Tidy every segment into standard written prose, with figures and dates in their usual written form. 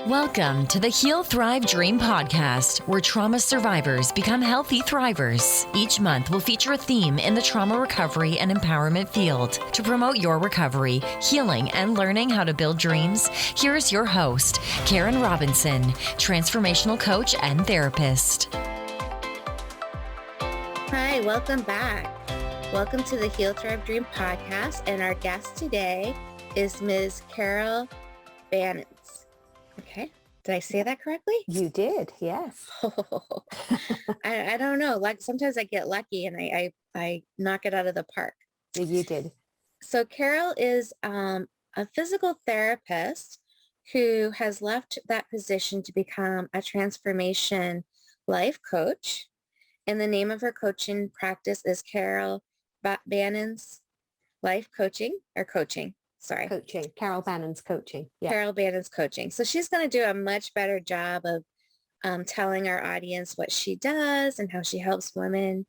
Welcome to the Heal, Thrive, Dream podcast, where trauma survivors become healthy thrivers. Each month, we'll feature a theme in the trauma recovery and empowerment field. To promote your recovery, healing, and learning how to build dreams, here's your host, Karen Robinson, transformational coach and therapist. Hi, welcome back. Welcome to the Heal, Thrive, Dream podcast, and our guest today is Ms. Carol Banens. Okay. Did I say that correctly? You did, yes. I don't know. Like sometimes I get lucky and I knock it out of the park. You did. So Carol is a physical therapist who has left that position to become a transformation life coach. And the name of her coaching practice is Carol Banens Life Coaching or Coaching. Sorry. Coaching. Carol Banens Coaching. Yeah. Carol Banens Coaching. So she's going to do a much better job of telling our audience what she does and how she helps women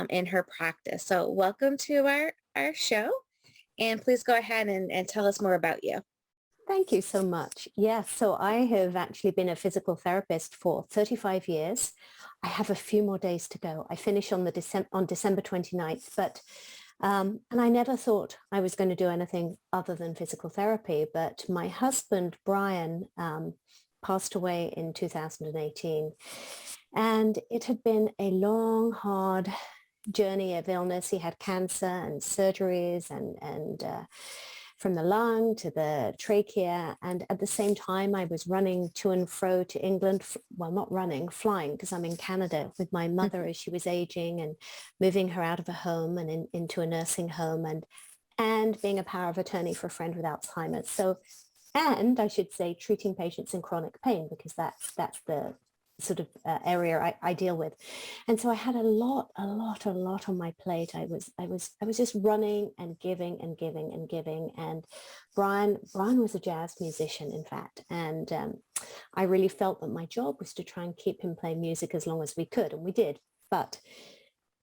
in her practice. So welcome to our show. And please go ahead and tell us more about you. Thank you so much. Yes, so I have actually been a physical therapist for 35 years. I have a few more days to go. I finish on December 29th, but and I never thought I was going to do anything other than physical therapy. But my husband, Brian, passed away in 2018. And it had been a long, hard journey of illness. He had cancer and surgeries and from the lung to the trachea. And at the same time, I was running to and fro to England. Well, not running, flying, because I'm in Canada with my mother as she was aging and moving her out of a home and into a nursing home and being a power of attorney for a friend with Alzheimer's. So, and I should say treating patients in chronic pain, because that's the sort of area I deal with. And so I had a lot on my plate. I was just running and giving and giving and giving. And Brian was a jazz musician, in fact. And I really felt that my job was to try and keep him playing music as long as we could. And we did. But,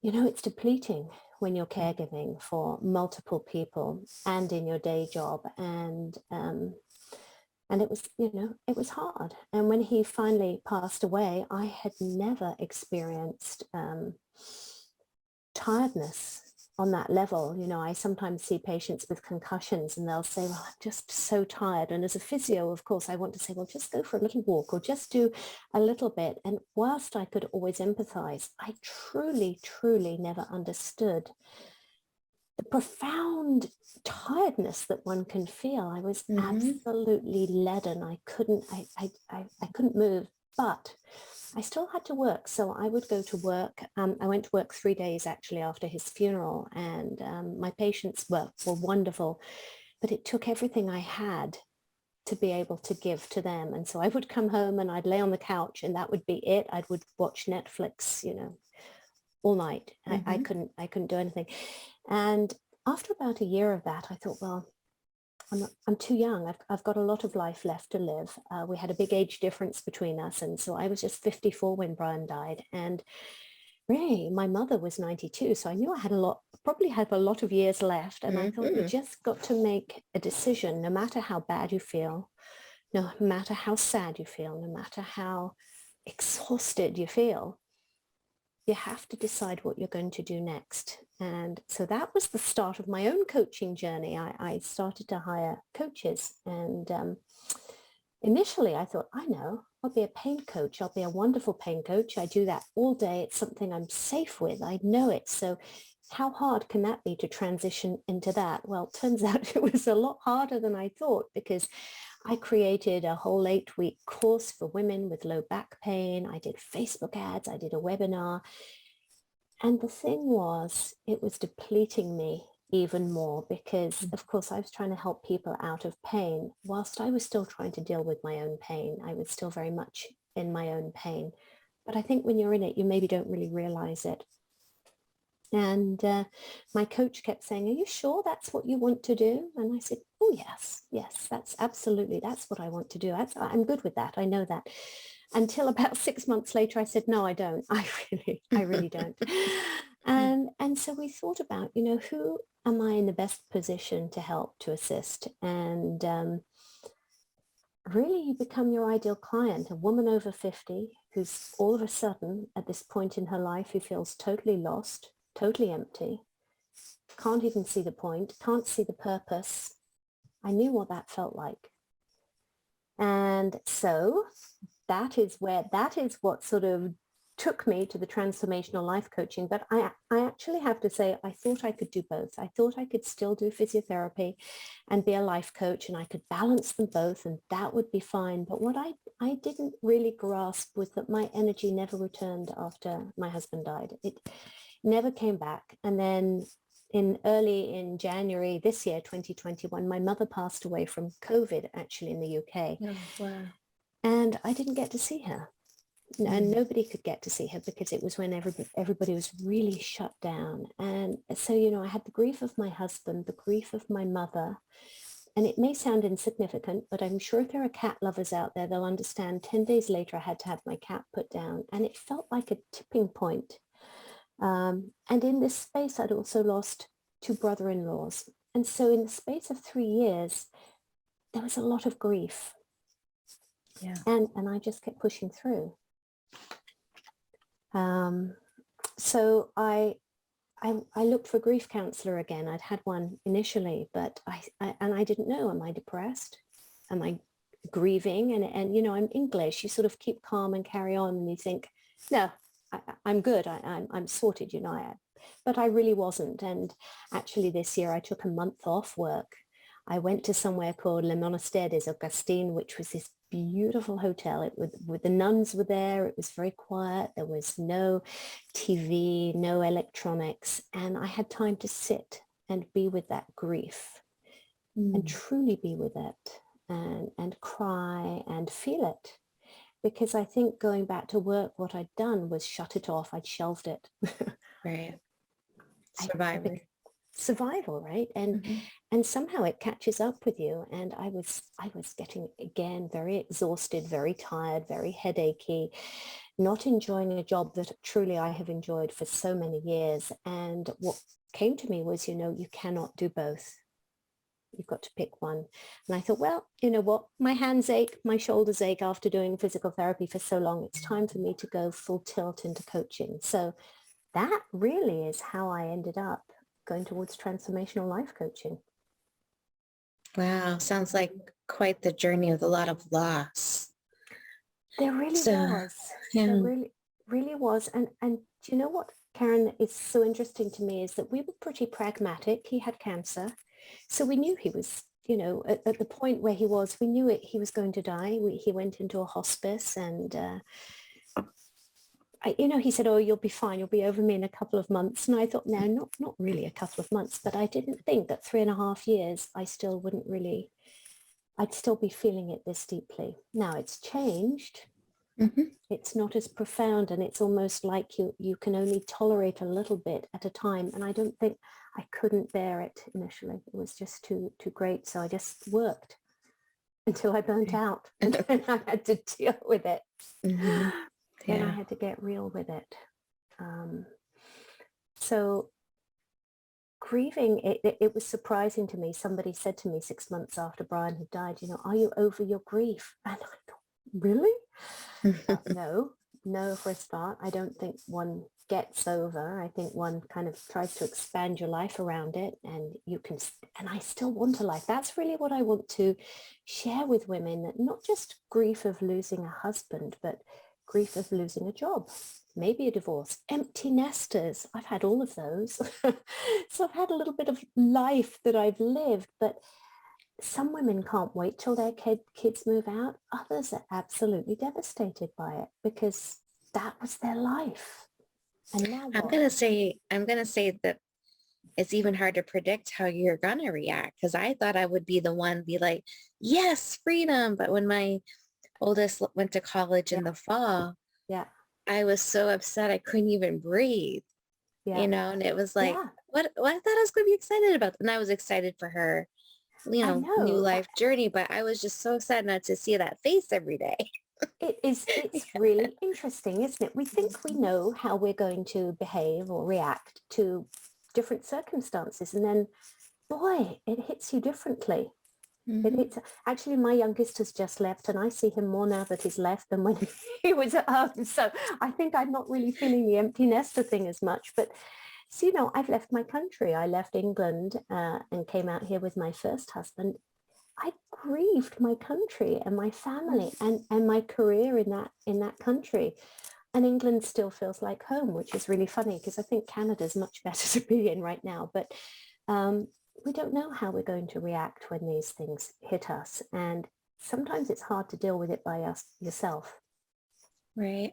it's depleting when you're caregiving for multiple people and in your day job. And it was, it was hard. And when he finally passed away, I had never experienced tiredness on that level. I sometimes see patients with concussions and they'll say, well, I'm just so tired. And as a physio, of course, I want to say, well, just go for a little walk or just do a little bit. And whilst I could always empathize, I truly, truly never understood the profound tiredness that one can feel. I was absolutely leaden. I couldn't move, but I still had to work. So I would go to work. I went to work 3 days actually after his funeral, and my patients were wonderful, but it took everything I had to be able to give to them. And so I would come home and I'd lay on the couch and that would be it. I would watch Netflix, all night. I couldn't do anything. And after about a year of that, I thought, well, I'm too young. I've got a lot of life left to live. We had a big age difference between us. And so I was just 54 when Brian died. And really, my mother was 92. So I knew I probably had a lot of years left. And I thought, you just got to make a decision, no matter how bad you feel, no matter how sad you feel, no matter how exhausted you feel. You have to decide what you're going to do next. And so that was the start of my own coaching journey. I started to hire coaches. And initially I thought, I know, I'll be a pain coach. I'll be a wonderful pain coach. I do that all day. It's something I'm safe with. I know it. So how hard can that be to transition into that? Well, it turns out it was a lot harder than I thought, because I created a whole 8-week course for women with low back pain. I did Facebook ads. I did a webinar. And the thing was, it was depleting me even more because, of course, I was trying to help people out of pain whilst I was still trying to deal with my own pain. I was still very much in my own pain. But I think when you're in it, you maybe don't really realize it. And my coach kept saying, are you sure that's what you want to do? And I said, oh, yes, that's what I want to do. I'm good with that. I know that. Until about 6 months later, I said, no, I don't. I really don't. And so we thought about, who am I in the best position to help, to assist? And really you become your ideal client, a woman over 50 who's all of a sudden at this point in her life who feels totally lost, totally empty, can't even see the point, can't see the purpose. I knew what that felt like. And so that is what sort of took me to the transformational life coaching. But I actually have to say, I thought I could do both. I thought I could still do physiotherapy and be a life coach, and I could balance them both, and that would be fine. But what I didn't really grasp was that my energy never returned after my husband died. It never came back. And then early in January this year, 2021, my mother passed away from COVID, actually, in the UK. Oh, wow. And I didn't get to see her. And nobody could get to see her because it was when everybody was really shut down. And so, I had the grief of my husband, the grief of my mother. And it may sound insignificant, but I'm sure if there are cat lovers out there, they'll understand 10 days later, I had to have my cat put down. And it felt like a tipping point. And in this space, I'd also lost 2 brother-in-laws. And so in the space of 3 years, there was a lot of grief. Yeah. And I just kept pushing through. So I looked for a grief counselor again. I'd had one initially, but I didn't know, am I depressed? Am I grieving? And I'm English. You sort of keep calm and carry on, and you think, no, I'm good. I'm sorted, but I really wasn't. And actually this year I took a month off work. I went to somewhere called Le Monastère des Augustines, which was this beautiful hotel. The nuns were there. It was very quiet. There was no TV, no electronics. And I had time to sit and be with that grief and truly be with it and cry and feel it. Because I think going back to work, what I'd done was shut it off. I'd shelved it. Right. Survival, right? And somehow it catches up with you. And I was getting, again, very exhausted, very tired, very headachy, not enjoying a job that truly I have enjoyed for so many years. And what came to me was, you cannot do both. You've got to pick one. And I thought, well, you know what? My hands ache, my shoulders ache after doing physical therapy for so long. It's time for me to go full tilt into coaching. So that really is how I ended up going towards transformational life coaching. Wow. Sounds like quite the journey with a lot of loss. There really was. Yeah. There really was. And do you know what, Karen, is so interesting to me is that we were pretty pragmatic. He had cancer. So we knew he was, at the point where he was, we knew he was going to die. He went into a hospice, and, he said, oh, you'll be fine. You'll be over me in a couple of months. And I thought, no, not really a couple of months, but I didn't think that 3.5 years, I'd still be feeling it this deeply. Now it's changed. It's not as profound, and it's almost like you can only tolerate a little bit at a time. And I don't think I couldn't bear it initially. It was just too great. So I just worked until I burnt out, and then I had to deal with it. Then I had to get real with it. So grieving, it was surprising to me. Somebody said to me 6 months after Brian had died, are you over your grief? And I thought, really? No, for a start. I don't think one gets over. I think one kind of tries to expand your life around it, and and I still want a life. That's really what I want to share with women, that not just grief of losing a husband, but grief of losing a job, maybe a divorce, empty nesters. I've had all of those. So I've had a little bit of life that I've lived, but some women can't wait till their kids move out. Others are absolutely devastated by it because that was their life. And now what? I'm gonna say that it's even hard to predict how you're gonna react, because I thought I would be the one be like, yes, freedom. But when my oldest went to college in the fall, I was so upset I couldn't even breathe. And it was like, what I thought I was gonna be excited about, and I was excited for her, new life journey, but I was just so sad not to see that face every day. It's really interesting, isn't it? We think we know how we're going to behave or react to different circumstances, and then, boy, it hits you differently. It's actually, my youngest has just left, and I see him more now that he's left than when he was at home. So I think I'm not really feeling the empty nester thing as much. But so, I've left my country. I left England and came out here with my first husband. I grieved my country and my family and my career in that country. And England still feels like home, which is really funny because I think Canada's much better to be in right now. But we don't know how we're going to react when these things hit us. And sometimes it's hard to deal with it by yourself. Right.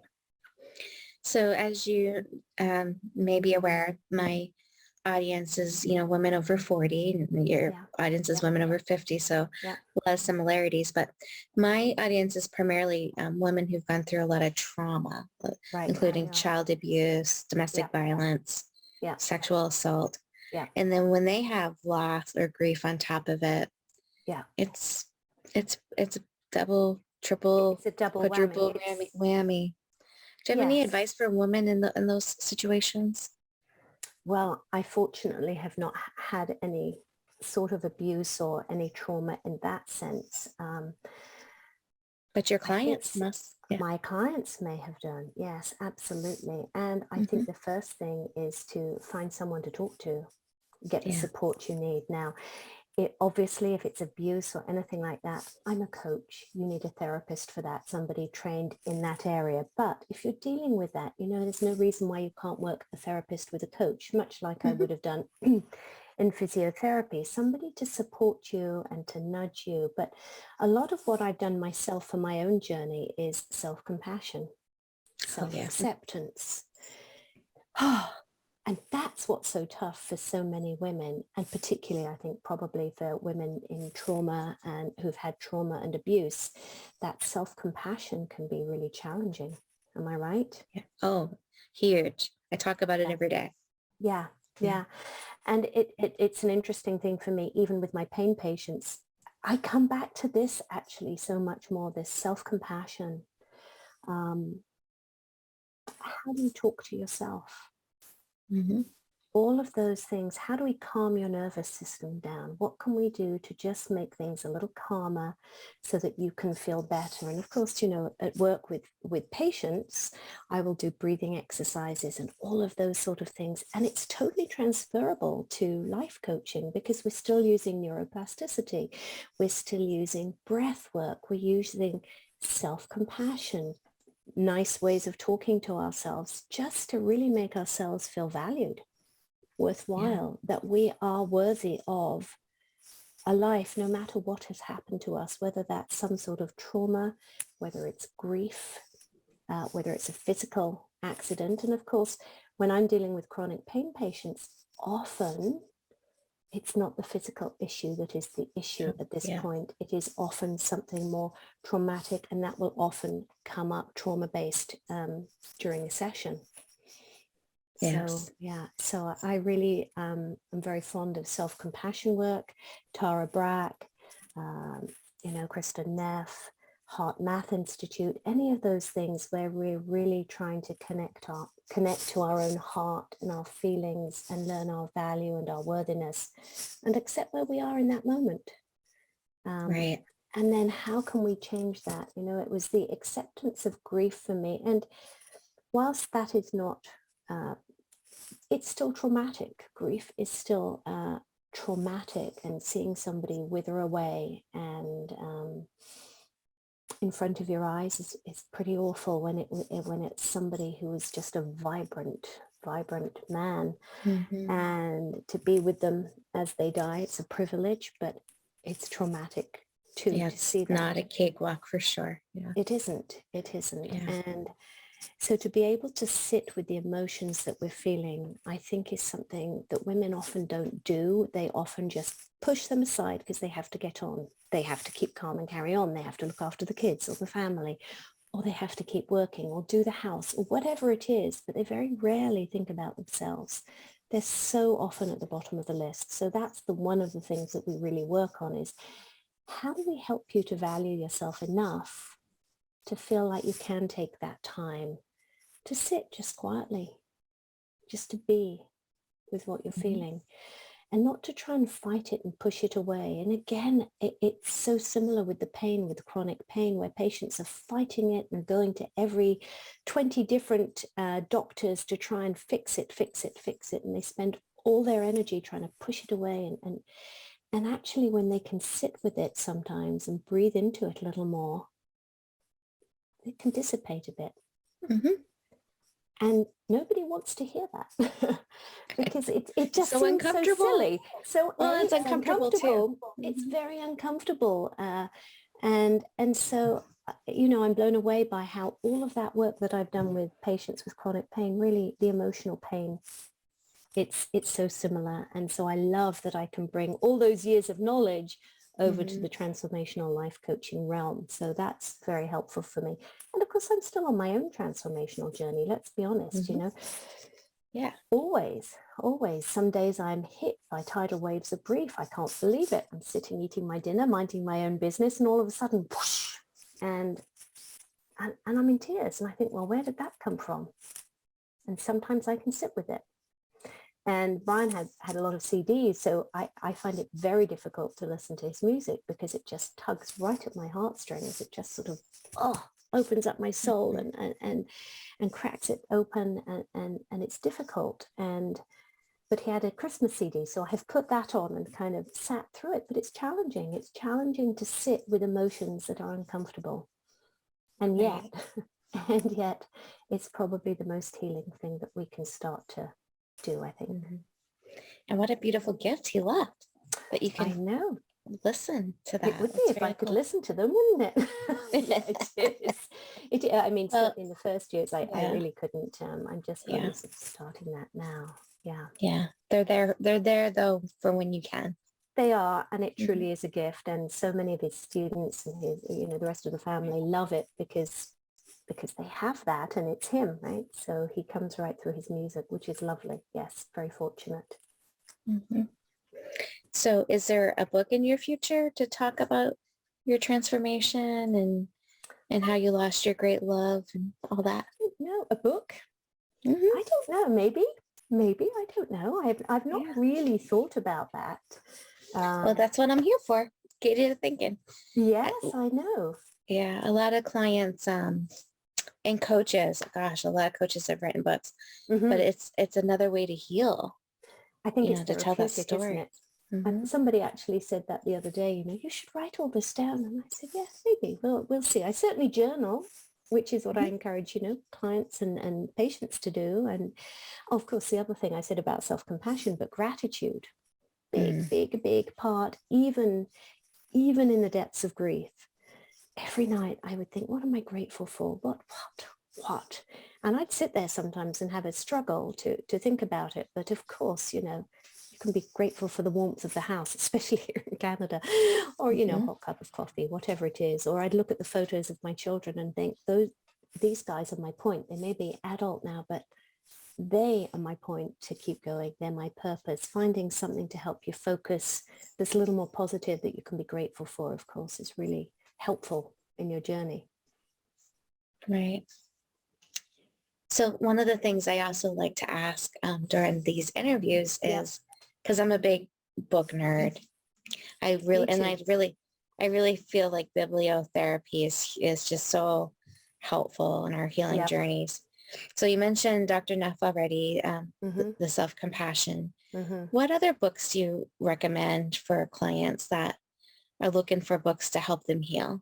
So as you may be aware, my audience is, women over 40, and your audience is women over 50. So a lot of similarities, but my audience is primarily women who've gone through a lot of trauma, including child abuse, domestic violence, sexual assault. And then when they have loss or grief on top of it, it's a double, triple, it's a double quadruple whammy. Do you have any advice for women in those situations? Well, I fortunately have not had any sort of abuse or any trauma in that sense. But your clients must. My clients may have done. Yes, absolutely. And I think the first thing is to find someone to talk to, get the support you need. Now, obviously, if it's abuse or anything like that, I'm a coach. You need a therapist for that, somebody trained in that area. But if you're dealing with that, there's no reason why you can't work a therapist with a coach, much like I would have done in physiotherapy, somebody to support you and to nudge you. But a lot of what I've done myself for my own journey is self-compassion, self-acceptance. And that's what's so tough for so many women, and particularly, I think, probably for women in trauma and who've had trauma and abuse, that self-compassion can be really challenging. Am I right? Yeah. Oh, huge. I talk about it every day. Yeah. And it's an interesting thing for me, even with my pain patients. I come back to this actually so much more, this self-compassion. How do you talk to yourself? All of those things. How do we calm your nervous system down? What can we do to just make things a little calmer so that you can feel better? And of course, at work with patients, I will do breathing exercises and all of those sort of things. And it's totally transferable to life coaching because we're still using neuroplasticity. We're still using breath work. We're using self-compassion, nice ways of talking to ourselves, just to really make ourselves feel valued, worthwhile, that we are worthy of a life no matter what has happened to us, whether that's some sort of trauma, whether it's grief, whether it's a physical accident. And of course, when I'm dealing with chronic pain patients, often it's not the physical issue that is the issue at this point. It is often something more traumatic, and that will often come up trauma-based during a session. So I really am very fond of self-compassion work. Tara Brach, Kristen Neff, Heart Math Institute, any of those things where we're really trying to connect to our own heart and our feelings and learn our value and our worthiness and accept where we are in that moment. Right. And then how can we change that? It was the acceptance of grief for me. And whilst that is not, it's still traumatic. Grief is still traumatic, and seeing somebody wither away and in front of your eyes is pretty awful when it's somebody who is just a vibrant man. And to be with them as they die, it's a privilege, but it's traumatic too. Yeah, to see that. Not a cakewalk for sure. Yeah. It isn't. And so to be able to sit with the emotions that we're feeling, I think is something that women often don't do. They often just push them aside because they have to get on. They have to keep calm and carry on. They have to look after the kids or the family, or they have to keep working or do the house or whatever it is, but they very rarely think about themselves. They're so often at the bottom of the list. So that's one of the things that we really work on is how do we help you to value yourself enough to feel like you can take that time to sit just quietly, just to be with what you're feeling. and not to try and fight it and push it away. And again, it's so similar with the pain, with the chronic pain, where patients are fighting it and going to every 20 different doctors to try and fix it. And they spend all their energy trying to push it away. And actually, when they can sit with it sometimes and breathe into it a little more, it can dissipate a bit. Mm-hmm. And nobody wants to hear that because it just So seems so silly. So well, it's uncomfortable too. It's very uncomfortable. And so, I'm blown away by how all of that work that I've done with patients with chronic pain, really the emotional pain, it's so similar. And so I love that I can bring all those years of knowledge over to the transformational life coaching realm. So that's very helpful for me. And of course, I'm still on my own transformational journey. Let's be honest, Yeah. Always. Some days I'm hit by tidal waves of grief. I can't believe it. I'm sitting eating my dinner, minding my own business, and all of a sudden, whoosh, and I'm in tears. And I think, well, where did that come from? And sometimes I can sit with it. And Brian had a lot of CDs, so I find it very difficult to listen to his music because it just tugs right at my heartstrings. It just sort of opens up my soul and cracks it open, and it's difficult. But he had a Christmas CD, so I have put that on and kind of sat through it. But it's challenging. It's challenging to sit with emotions that are uncomfortable, and yet it's probably the most healing thing that we can start to do, I think. And what a beautiful gift he left that you can listen to that. It would be if I could listen to them, wouldn't it? It is. I mean, certainly in the first years, I really couldn't. I'm just really sort of starting that now. Yeah. They're there though for when you can. They are, and it truly is a gift. And so many of his students and his, the rest of the family love it because they have that, and it's him, right? So he comes right through his music, which is lovely. Yes, very fortunate. So is there a book in your future to talk about your transformation and how you lost your great love and all that? No, a book? I don't know. Maybe. I don't know. I've not really thought about that. Well, that's what I'm here for. Get you thinking. Yes, I know. Yeah, a lot of clients and coaches, gosh, a lot of coaches have written books, but it's another way to heal. I think it's to tell that story. isn't it? And somebody actually said that the other day, you should write all this down. And I said, yes, maybe. We'll see. I certainly journal, which is what I encourage, clients and patients to do. And of course, the other thing I said about self-compassion, but gratitude, big part, even in the depths of grief. Every night I would think, what am I grateful for? What? And I'd sit there sometimes and have a struggle to think about it. But of course, you can be grateful for the warmth of the house, especially here in Canada, or, a hot cup of coffee, whatever it is. Or I'd look at the photos of my children and think, these guys are my point. They may be adult now, but they are my point to keep going. They're my purpose. Finding something to help you focus that's a little more positive that you can be grateful for, of course, is really helpful in your journey. Right. So one of the things I also like to ask during these interviews is, because I'm a big book nerd, I really feel like bibliotherapy is just so helpful in our healing journeys. So you mentioned Dr. Neff already, the self-compassion. What other books do you recommend for clients that are looking for books to help them heal?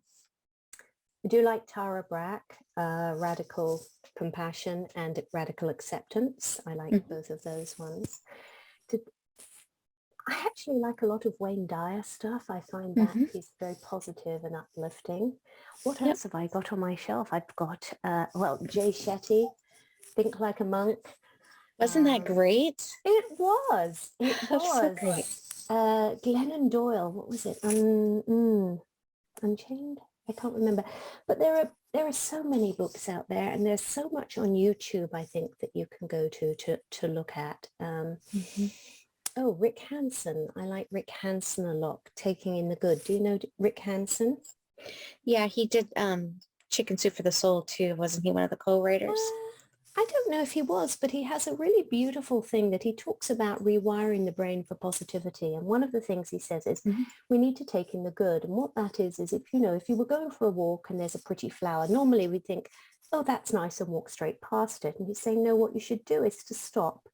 I do like Tara Brach, Radical Compassion and Radical Acceptance. I like both of those ones. I actually like a lot of Wayne Dyer stuff. I find that he's very positive and uplifting. What else have I got on my shelf? I've got, Jay Shetty, Think Like a Monk. Wasn't that great? It was. So great. Glennon Doyle, what was it? Unchained? I can't remember. But there are so many books out there, and there's so much on YouTube, I think, that you can go to look at. Rick Hansen. I like Rick Hansen a lot. Taking in the Good. Do you know Rick Hansen? Yeah, he did Chicken Soup for the Soul too. Wasn't he one of the co-writers? I don't know if he was, but he has a really beautiful thing that he talks about rewiring the brain for positivity. And one of the things he says is Mm-hmm. we need to take in the good. And what that is if, you know, if you were going for a walk and there's a pretty flower, normally we think, oh, that's nice, and walk straight past it. And he's saying, no, what you should do is to stop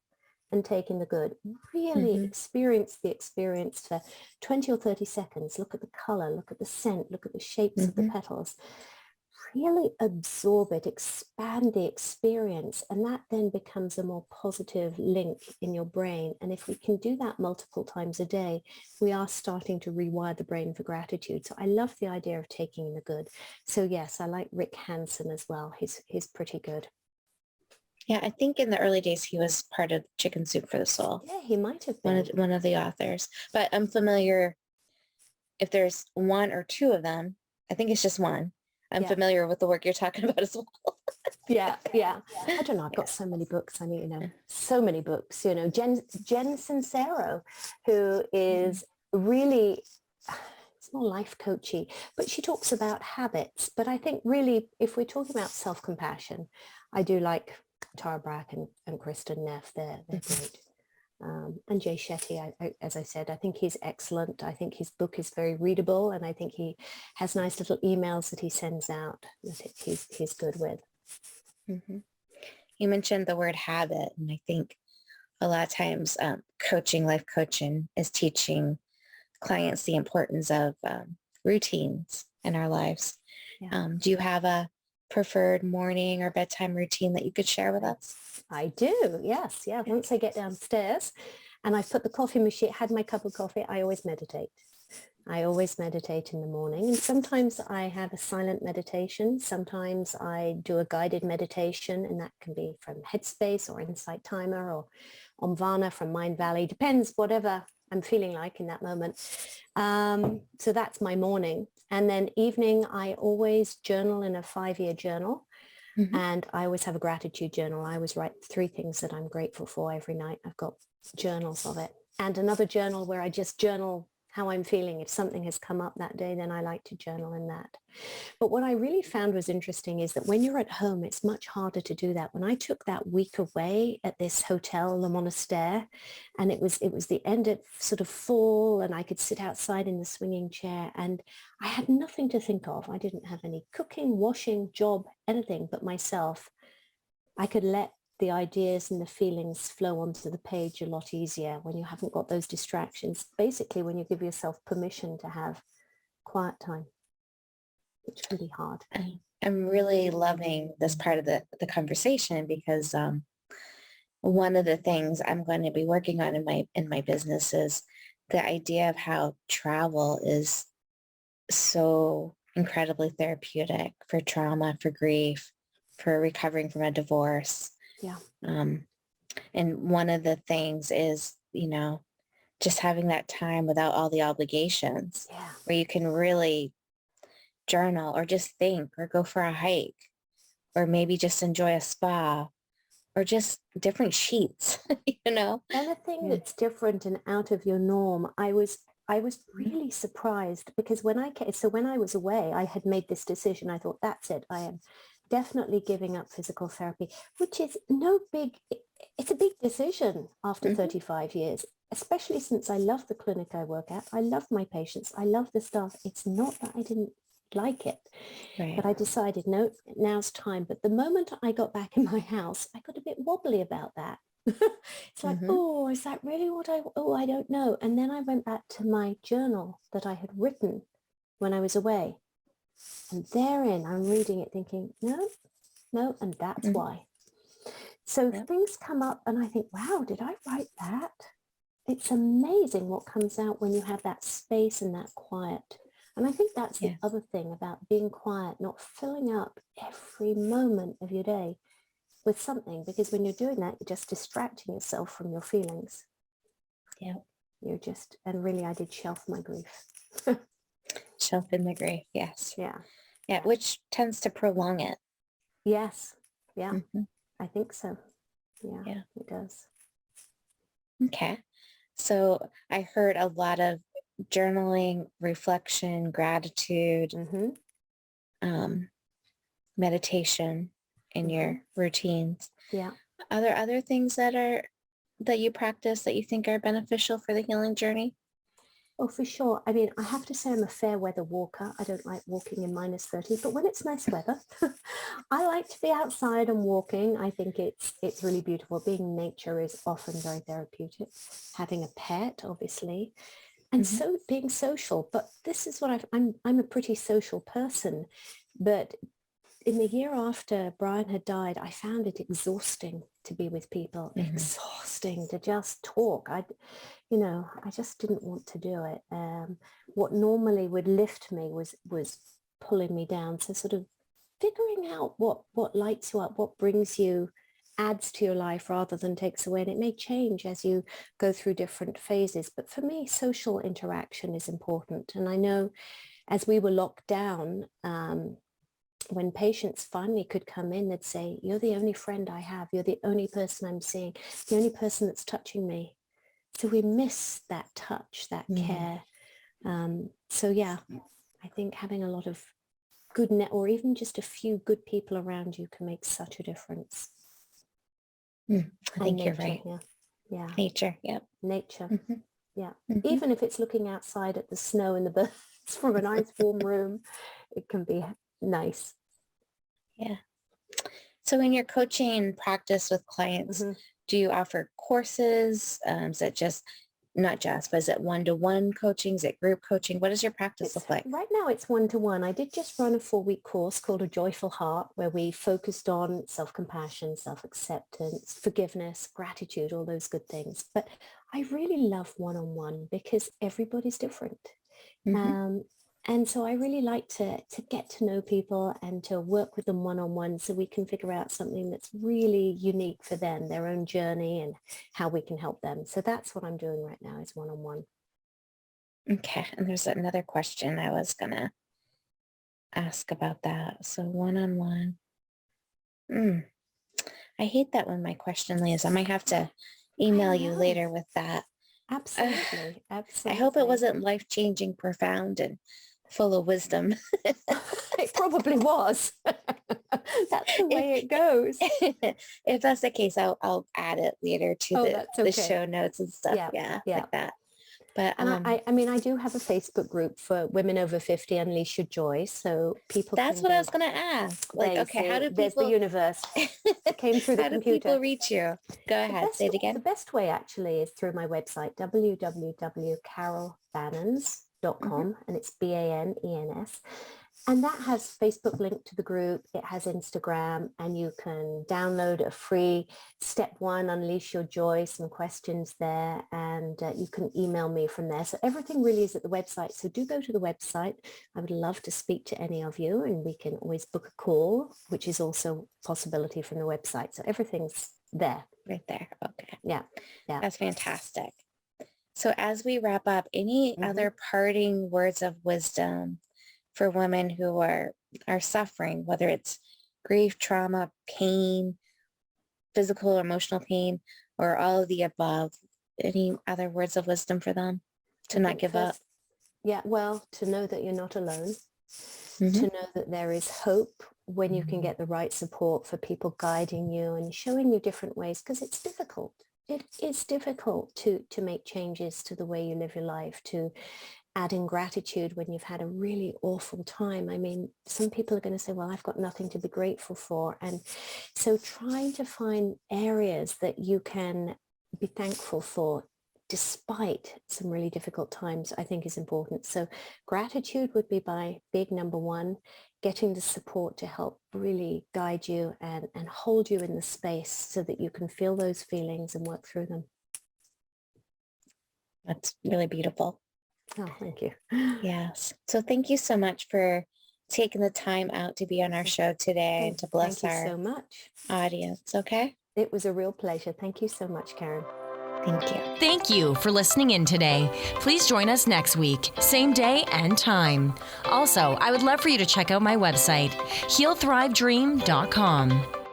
and take in the good. Really Mm-hmm. experience the experience for 20 or 30 seconds. Look at the color, look at the scent, look at the shapes of the Mm-hmm. petals. Really absorb it, expand the experience, and that then becomes a more positive link in your brain. And if we can do that multiple times a day, we are starting to rewire the brain for gratitude. So I love the idea of taking in the good. So yes, I like Rick Hansen as well. He's pretty good. Yeah, I think in the early days he was part of Chicken Soup for the Soul. Yeah, he might have been one of the authors. But I'm familiar if there's one or two of them. I think it's just one. I'm familiar with the work you're talking about as well. Yeah. I don't know. I've got so many books. I mean, you know, so many books. You know, Jen Sincero, who is really, it's more life coachy, but she talks about habits. But I think really, if we're talking about self-compassion, I do like Tara Brach and Kristen Neff. They're great. And Jay Shetty, as I said, I think he's excellent. I think his book is very readable, and I think he has nice little emails that he sends out that he's good with. Mm-hmm. You mentioned the word habit, and I think a lot of times life coaching is teaching clients the importance of routines in our lives. Yeah. Do you have a preferred morning or bedtime routine that you could share with us? I do. Yes. Yeah. Once I get downstairs and I've put the coffee machine, had my cup of coffee, I always meditate. I always meditate in the morning. And sometimes I have a silent meditation. Sometimes I do a guided meditation, and that can be from Headspace or Insight Timer or Omvana from Mind Valley. Depends whatever I'm feeling like in that moment. So that's my morning. And then evening, I always journal in a 5-year journal. Mm-hmm. And I always have a gratitude journal. I always write 3 things that I'm grateful for every night. I've got journals of it. And another journal where I just journal how I'm feeling. If something has come up that day, then I like to journal in that. But what I really found was interesting is that when you're at home, it's much harder to do that. When I took that week away at this hotel, Le Monastère, and it was the end of sort of fall, and I could sit outside in the swinging chair, and I had nothing to think of. I didn't have any cooking, washing, job, anything but myself. I could let the ideas and the feelings flow onto the page a lot easier when you haven't got those distractions. Basically, when you give yourself permission to have quiet time, which can be hard. I'm really loving this part of the conversation because one of the things I'm going to be working on in my business is the idea of how travel is so incredibly therapeutic for trauma, for grief, for recovering from a divorce. Yeah. And one of the things is, you know, just having that time without all the obligations, where you can really journal or just think or go for a hike or maybe just enjoy a spa or just different sheets, you know? Anything that's different and out of your norm. I was really surprised because when I was away, I had made this decision. I thought, that's it. I am definitely giving up physical therapy, which is it's a big decision after 35 years, especially since I love the clinic I work at. I love my patients. I love the staff. It's not that I didn't like it, but I decided, no, now's time. But the moment I got back in my house, I got a bit wobbly about that. It's like, oh, is that really what I don't know. And then I went back to my journal that I had written when I was away. And therein, I'm reading it thinking, no, and that's why. So things come up and I think, wow, did I write that? It's amazing what comes out when you have that space and that quiet. And I think that's the other thing about being quiet, not filling up every moment of your day with something, because when you're doing that, you're just distracting yourself from your feelings. Yeah. And really, I did shelf my grief. Shelf in the grief, yes. Yeah, which tends to prolong it. Yes, yeah, I think so. Yeah, it does. Okay. So I heard a lot of journaling, reflection, gratitude, meditation. in your routines. Yeah. Are there other things that you practice that you think are beneficial for the healing journey? Oh, for sure. I mean, I have to say I'm a fair weather walker. I don't like walking in -30, but when it's nice weather, I like to be outside and walking. I think it's really beautiful. Being in nature is often very therapeutic. Having a pet, obviously, and so being social. But this is what I'm a pretty social person. But in the year after Brian had died, I found it exhausting to be with people, exhausting to just talk. I just didn't want to do it. What normally would lift me was pulling me down. So sort of figuring out what lights you up, what brings you, adds to your life rather than takes away. And it may change as you go through different phases. But for me, social interaction is important. And I know as we were locked down, when patients finally could come in, they'd say, you're the only friend I have. You're the only person I'm seeing, the only person that's touching me. So we miss that touch, that care. So yeah, I think having a lot of good or even just a few good people around you can make such a difference. I think you're right. Yeah. Nature. Yep. Nature. Yeah. Even if it's looking outside at the snow and the birds from a nice warm room, it can be nice. Yeah. So in your coaching practice with clients, do you offer courses? Is it but is it one-to-one coaching? Is it group coaching? What does your practice look like? Right now it's one-to-one. I did just run a 4-week course called A Joyful Heart, where we focused on self-compassion, self-acceptance, forgiveness, gratitude, all those good things. But I really love one-on-one because everybody's different. And so I really like to get to know people and to work with them one-on-one so we can figure out something that's really unique for them, their own journey, and how we can help them. So that's what I'm doing right now, is one-on-one. Okay. And there's another question I was going to ask about that. So one-on-one. I hate that when my question leaves. I might have to email you later with that. Absolutely. Absolutely. I hope it wasn't life-changing, profound, and full of wisdom. It probably was. That's the way it goes. If that's the case, I'll add it later to the show notes and stuff. Yeah. Like that. But I mean, I do have a Facebook group for women over 50, Unleash Your Joy. So people. That's what I was going to ask. Like, okay, how do people? There's the universe. It came through the computer. How do people reach you? Go ahead. Say it again. The best way actually is through my website, www.carolbanens.com, and it's Banens. And that has Facebook link to the group. It has Instagram, and you can download a free step 1, Unleash Your Joy, some questions there, and you can email me from there. So everything really is at the website. So do go to the website. I would love to speak to any of you, and we can always book a call, which is also a possibility from the website. So everything's there. Right there. Okay. Yeah. That's fantastic. So as we wrap up, any other parting words of wisdom for women who are suffering, whether it's grief, trauma, pain, physical or emotional pain, or all of the above? Any other words of wisdom for them to not give up? Yeah, well, to know that you're not alone, to know that there is hope when you can get the right support for people guiding you and showing you different ways, because it's difficult. It is difficult to make changes to the way you live your life, to add in gratitude when you've had a really awful time. I mean, some people are going to say, well, I've got nothing to be grateful for. And so trying to find areas that you can be thankful for despite some really difficult times, I think is important. So gratitude would be my big number one, getting the support to help really guide you and hold you in the space so that you can feel those feelings and work through them. That's really beautiful. Oh, thank you. Yes. So thank you so much for taking the time out to be on our show today and to bless our so much audience. Okay. It was a real pleasure. Thank you so much, Karen. Thank you. Thank you for listening in today. Please join us next week, same day and time. Also, I would love for you to check out my website, healthrivedream.com.